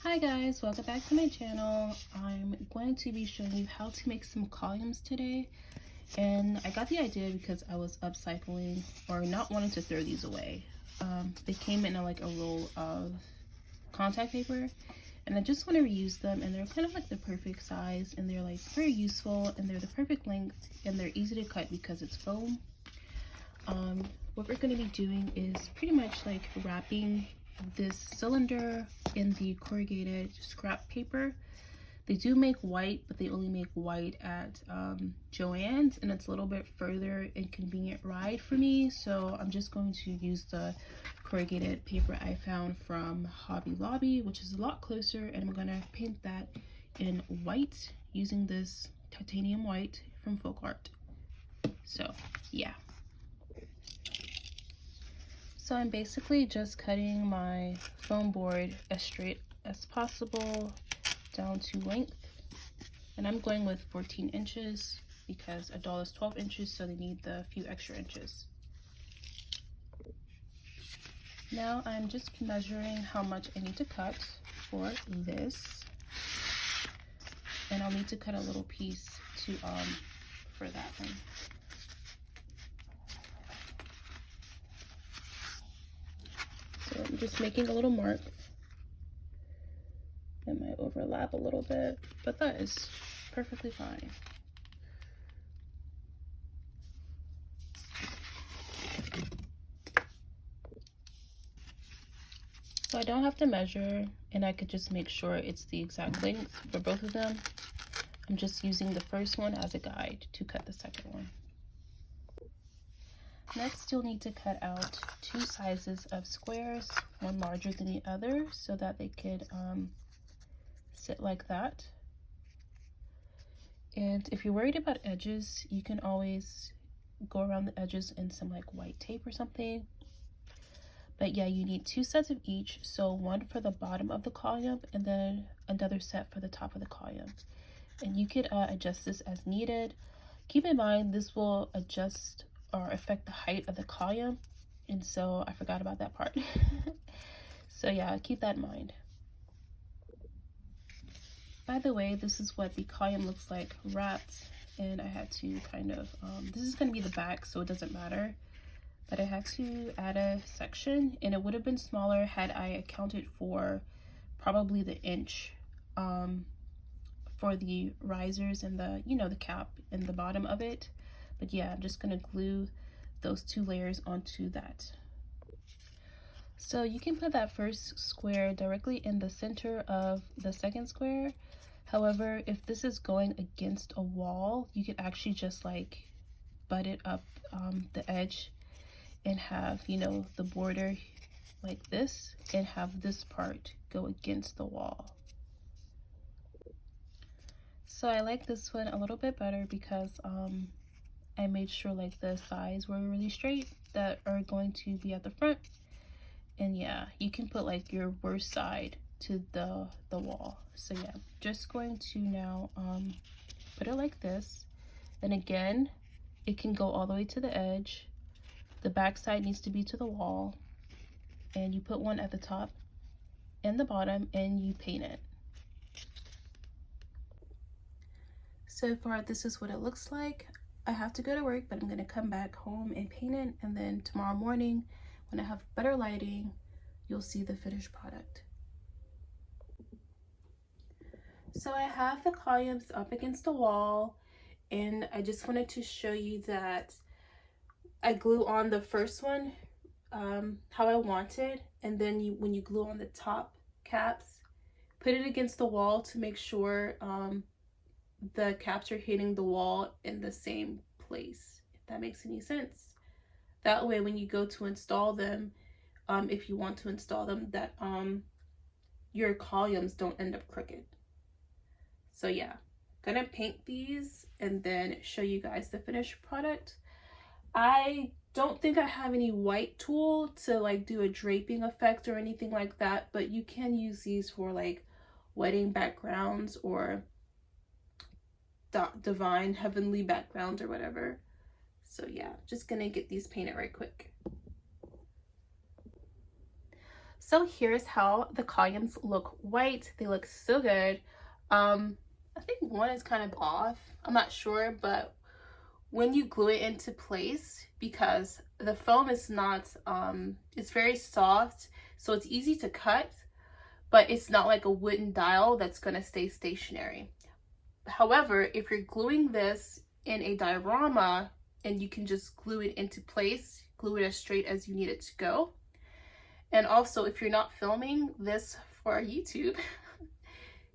Hi guys, welcome back to my channel. I'm going to be showing you how to make some columns today, and I got the idea because I was upcycling or not wanting to throw these away. They came in like a roll of contact paper, and I just want to reuse them, and they're kind of like the perfect size, and they're like very useful, and they're the perfect length, and they're easy to cut because it's foam. What we're going to be doing is pretty much like wrapping this cylinder in the corrugated scrap paper. They do make white, but they only make white at Joann's, and it's a little bit further inconvenient ride for me, so I'm just going to use the corrugated paper I found from Hobby Lobby, which is a lot closer, and I'm going to paint that in white using this titanium white from Folk Art. So yeah. So I'm basically just cutting my foam board as straight as possible down to length. And I'm going with 14 inches because a doll is 12 inches, so they need the few extra inches. Now I'm just measuring how much I need to cut for this. And I'll need to cut a little piece to for that one. So I'm just making a little mark. It might overlap a little bit, but that is perfectly fine. So I don't have to measure, and I could just make sure it's the exact length for both of them. I'm just using the first one as a guide to cut the second one. Next, you'll need to cut out two sizes of squares, one larger than the other, so that they could sit like that. And if you're worried about edges, you can always go around the edges in some like white tape or something. But yeah, you need two sets of each, so one for the bottom of the column and then another set for the top of the column. And you could adjust this as needed. Keep in mind this will adjust or affect the height of the column, and so I forgot about that part. So yeah, keep that in mind. By the way, this is what the column looks like wrapped, and I had to kind of this is going to be the back, so it doesn't matter, but I had to add a section, and it would have been smaller had I accounted for probably the inch for the risers and the, you know, the cap in the bottom of it. But yeah, I'm just gonna glue those two layers onto that. So you can put that first square directly in the center of the second square. However, if this is going against a wall, you could actually just like butt it up the edge and have, you know, the border like this, and have this part go against the wall. So I like this one a little bit better because I made sure like the sides were really straight that are going to be at the front. And yeah, you can put like your worst side to the wall. So yeah, just going to now put it like this. And again, it can go all the way to the edge. The back side needs to be to the wall, and you put one at the top and the bottom, and you paint it. So far, this is what it looks like. I have to go to work, but I'm gonna come back home and paint it, and then tomorrow morning, when I have better lighting, you'll see the finished product. So I have the columns up against the wall, and I just wanted to show you that I glue on the first one how I wanted, and then when you glue on the top caps, put it against the wall to make sure the caps are hitting the wall in the same place, if that makes any sense. That way when you go to install them, if you want to install them, that your columns don't end up crooked. So yeah, gonna paint these and then show you guys the finished product. I don't think I have any white tool to like do a draping effect or anything like that, but you can use these for like wedding backgrounds or divine heavenly backgrounds or whatever. So yeah, just gonna get these painted right quick. So here's how the columns look white. They look so good. I think one is kind of off. I'm not sure, but when you glue it into place, because the foam is not, it's very soft, so it's easy to cut, but it's not like a wooden dial that's gonna stay stationary. However, if you're gluing this in a diorama and you can just glue it into place, glue it as straight as you need it to go. And also, if you're not filming this for YouTube,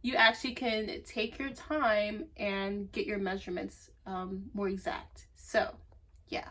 you actually can take your time and get your measurements more exact. So, yeah.